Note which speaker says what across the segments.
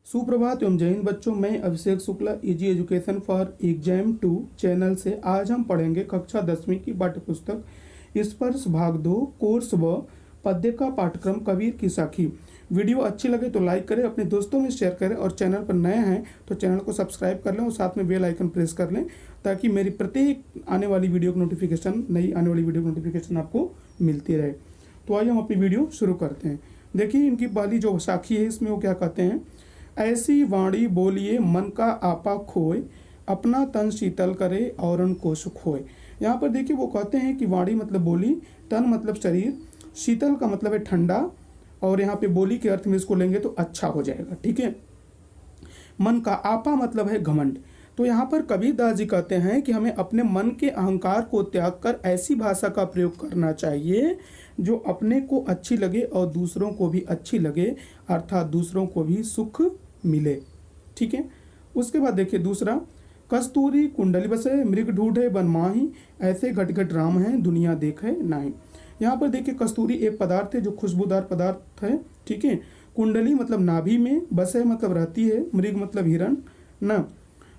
Speaker 1: सुप्रभात एवं जय हिंद बच्चों। मैं Abhishek Shukla easy education for exam 2 channel से आज हम पढ़ेंगे कक्षा 10वीं की पाठ्य पुस्तक स्पर्श भाग 2 कोर्स व पद्य का पाठ्यक्रम कबीर की साखी। वीडियो अच्छी लगे तो लाइक करें, अपने दोस्तों में शेयर करें और चैनल पर नए हैं तो चैनल को सब्सक्राइब कर लें और साथ में बेल आइकन प्रेस कर लें ताकि मेरी प्रत्येक आने वाली वीडियो की नोटिफिकेशन नई आने वाली वीडियो की नोटिफिकेशन आपको मिलती रहे। तो आइए हम अपनी वीडियो शुरू करते हैं। देखिए इनकी पहली जो साखी है इसमें वो क्या कहते हैं, ऐसी वाणी बोलिए मन का आपा खोए, अपना तन शीतल करे औरन को सुख होए। यहाँ पर देखिए वो कहते हैं कि वाणी मतलब बोली, तन मतलब शरीर, शीतल का मतलब है ठंडा और यहाँ पे बोली के अर्थ में इसको लेंगे तो अच्छा हो जाएगा। ठीक है। मन का आपा मतलब है घमंड। तो यहाँ पर कबीरदास जी कहते हैं कि हमें अपने मन के अहंकार को त्याग कर ऐसी भाषा का प्रयोग करना चाहिए जो अपने को अच्छी लगे और दूसरों को भी अच्छी लगे, अर्थात दूसरों को भी सुख मिले। ठीक है। उसके बाद देखिए दूसरा, कस्तूरी कुंडली बसे मृग ढूंढे बन माही, ऐसे घट घट राम है दुनिया देखे नाही। यहाँ पर देखिए कस्तूरी एक पदार्थ है जो खुशबूदार पदार्थ है। ठीक है। कुंडली मतलब नाभि में, बसे मतलब रहती है, मृग मतलब हिरण न।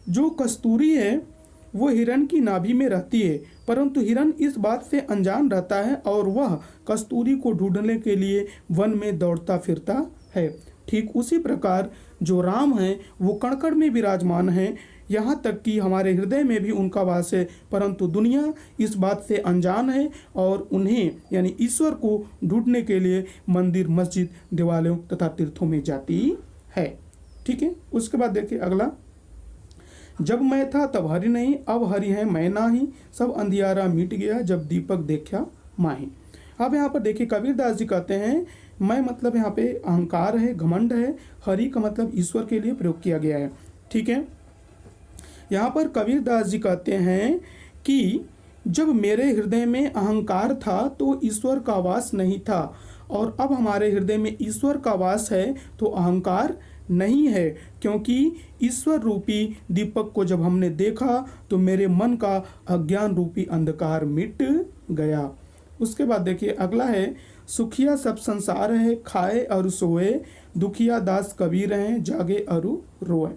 Speaker 1: जो कस्तूरी है वो हिरण की नाभि में रहती है, परंतु हिरण इस बात से अनजान रहता है और वह कस्तूरी को ढूंढने के लिए वन में दौड़ता फिरता है। ठीक उसी प्रकार जो राम हैं वो कण-कण में विराजमान हैं, यहाँ तक कि हमारे हृदय में भी उनका वास है, परंतु दुनिया इस बात से अनजान है और उन्हें यानी ईश्वर को ढूंढने के लिए मंदिर, मस्जिद, देवालयों तथा तीर्थों में जाती है। ठीक है। उसके बाद देखिए अगला, जब मैं था तब हरि नहीं, अब हरि है मैं नाही, सब अंधियारा मिट गया जब दीपक देखा माही। अब यहाँ पर देखिए कबीरदास जी कहते हैं मैं मतलब यहाँ पे अहंकार है, घमंड है, हरि का मतलब ईश्वर के लिए प्रयोग किया गया है। ठीक है। यहाँ पर कबीरदास जी कहते हैं कि जब मेरे हृदय में अहंकार था तो ईश्वर का वास नहीं था और अब हमारे हृदय में ईश्वर का वास है तो अहंकार नहीं है, क्योंकि ईश्वर रूपी दीपक को जब हमने देखा तो मेरे मन का अज्ञान रूपी अंधकार मिट गया। उसके बाद देखिए अगला है, सुखिया सब संसार है, खाए और सोए, दुखिया दास कबीर हैं, जागे और रोए।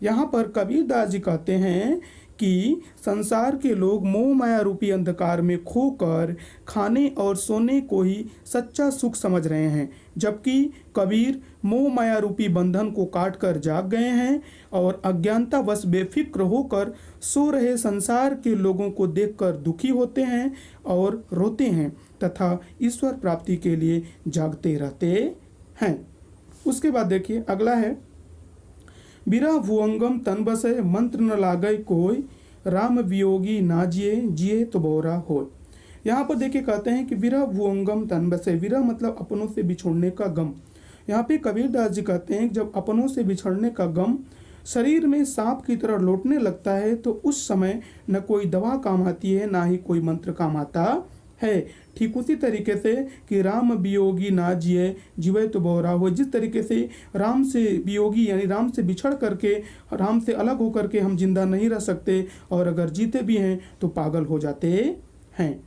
Speaker 1: यहाँ पर कबीरदास जी कहते हैं कि संसार के लोग मोह माया रूपी अंधकार में खोकर खाने और सोने को ही सच्चा सुख समझ रहे हैं, जबकि कबीर मोह माया रूपी बंधन को काट कर जाग गए हैं और अज्ञानतावश बेफिक्र होकर सो रहे संसार के लोगों को देखकर दुखी होते हैं और रोते हैं तथा ईश्वर प्राप्ति के लिए जागते रहते हैं। उसके बाद देखिए अगला है, बिरह भुअंगम तन बसे, मंत्र न लागे कोई, राम वियोगी ना जिए, जिए तो बोरा होय। यहाँ पर देखिए कहते हैं कि बिरह भुअंगम तन बसे, विरह मतलब अपनों से बिछोड़ने का गम। यहाँ पे कबीरदास जी कहते हैं कि जब अपनों से बिछड़ने का गम शरीर में सांप की तरह लौटने लगता है तो उस समय न कोई दवा काम आती है ना ही कोई मंत्र काम आता है। ठीक उसी तरीके से कि राम वियोगी ना जिए, जीवे तो बोरा हो। जिस तरीके से राम से वियोगी यानी राम से बिछड़ करके, राम से अलग होकर के हम जिंदा नहीं रह सकते और अगर जीते भी हैं तो पागल हो जाते हैं।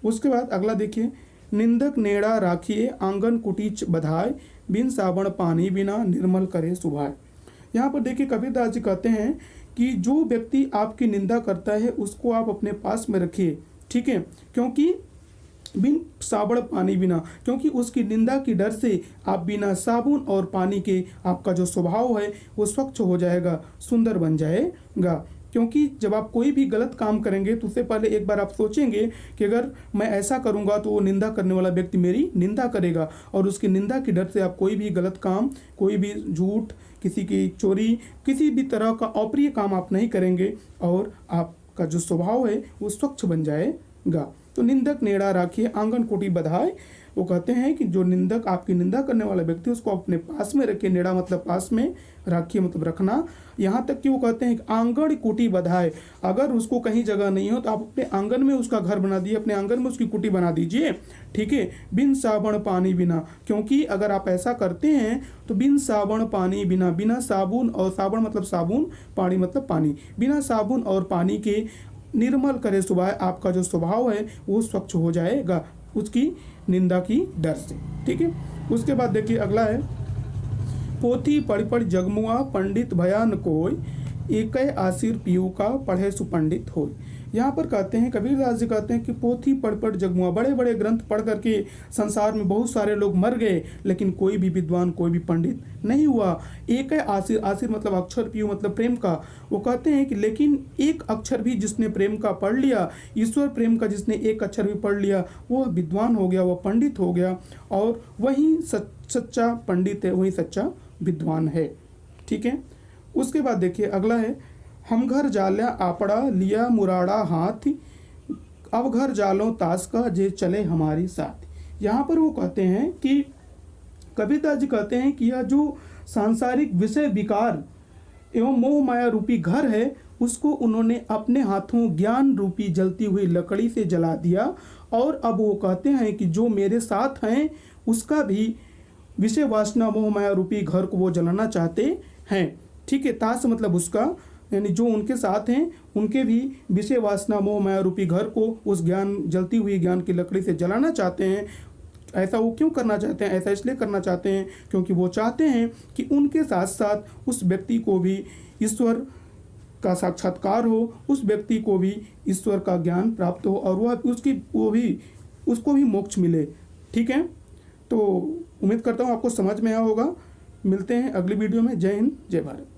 Speaker 1: उसके बाद अगला देखिए, निंदक नेड़ा राखिए, आंगन कुटीच बधाए, बिन साबण पानी बिना निर्मल करे सुभाए। यहाँ पर देखिए कबीरदास जी कहते हैं कि जो व्यक्ति आपकी निंदा करता है उसको आप अपने पास में रखिए। ठीक है। क्योंकि बिन साबुन पानी बिना, क्योंकि उसकी निंदा की डर से आप बिना साबुन और पानी के आपका जो स्वभाव है वो स्वच्छ हो जाएगा, सुंदर बन जाएगा। क्योंकि जब आप कोई भी गलत काम करेंगे तो उससे पहले एक बार आप सोचेंगे कि अगर मैं ऐसा करूंगा तो वो निंदा करने वाला व्यक्ति मेरी निंदा करेगा और उसकी निंदा की डर से आप कोई भी गलत काम, कोई भी झूठ, किसी की चोरी, किसी भी तरह का अप्रिय काम आप नहीं करेंगे और आपका जो स्वभाव है वो स्वच्छ बन जाएगा। तो निंदक नेड़ा राखिए, आंगन कोटी बधाए। वो कहते हैं कि जो निंदक आपकी निंदा करने वाला व्यक्ति उसको अपने पास में रखिए। नेड़ा मतलब पास में, राखिए मतलब रखना। यहाँ तक कि वो कहते हैं कि आंगन कुटी बधाए, अगर उसको कहीं जगह नहीं हो तो आप अपने आंगन में उसका घर बना दिए, अपने आंगन में उसकी कुटी बना दीजिए। ठीक है। बिन साबुन पानी बिना, क्योंकि अगर आप ऐसा करते हैं तो बिन साबुन पानी बिना, बिना साबुन और साबुन मतलब साबुन, पानी मतलब पानी, बिना साबुन और पानी के निर्मल करे सुभाए, आपका जो स्वभाव है वो स्वच्छ हो जाएगा उसकी निंदा की डर से। ठीक है। उसके बाद देखिए अगला है, पोथी पढ़ पढ़ जगमुआ पंडित भयान कोय, एक आसिर पीयू का पढ़े सुपंडित हो। यहाँ पर कहते हैं, कबीरदास जी कहते हैं कि पोथी पढ़ पढ़ जगमुआ, बड़े बड़े ग्रंथ पढ़ करके संसार में बहुत सारे लोग मर गए, लेकिन कोई भी विद्वान, कोई भी पंडित नहीं हुआ। एक आसिर, आसिर मतलब अक्षर, पीयू मतलब प्रेम का। वो कहते हैं कि लेकिन एक अक्षर भी जिसने प्रेम का पढ़ लिया, ईश्वर प्रेम का जिसने एक अक्षर भी पढ़ लिया, वो विद्वान हो गया, वो पंडित हो गया, और वही सच्चा पंडित है, वही सच्चा विद्वान है। ठीक है। उसके बाद देखिए अगला है, हम घर जाल्या आपड़ा लिया मुराड़ा हाथ, अब घर जालो ताश का जे चले हमारी साथ। यहाँ पर वो कहते हैं कि कबीरदास जी कहते हैं कि यह जो सांसारिक विषय विकार एवं मोह माया रूपी घर है, उसको उन्होंने अपने हाथों ज्ञान रूपी जलती हुई लकड़ी से जला दिया, और अब वो कहते हैं कि जो मेरे साथ हैं उसका भी विषय वासना मोह माया रूपी घर को वो जलाना चाहते हैं। ठीक है। ताश मतलब उसका, यानी जो उनके साथ हैं उनके भी विषय वासना मोह माया रूपी घर को उस ज्ञान, जलती हुई ज्ञान की लकड़ी से जलाना चाहते हैं। ऐसा वो क्यों करना चाहते हैं? ऐसा इसलिए करना चाहते हैं क्योंकि वो चाहते हैं कि उनके साथ साथ उस व्यक्ति को भी ईश्वर का साक्षात्कार हो, उस व्यक्ति को भी ईश्वर का ज्ञान प्राप्त हो, और वह उसको भी मोक्ष मिले। ठीक है। तो उम्मीद करता हूँ आपको समझ में आया होगा। मिलते हैं अगली वीडियो में। जय हिंद, जय भारत।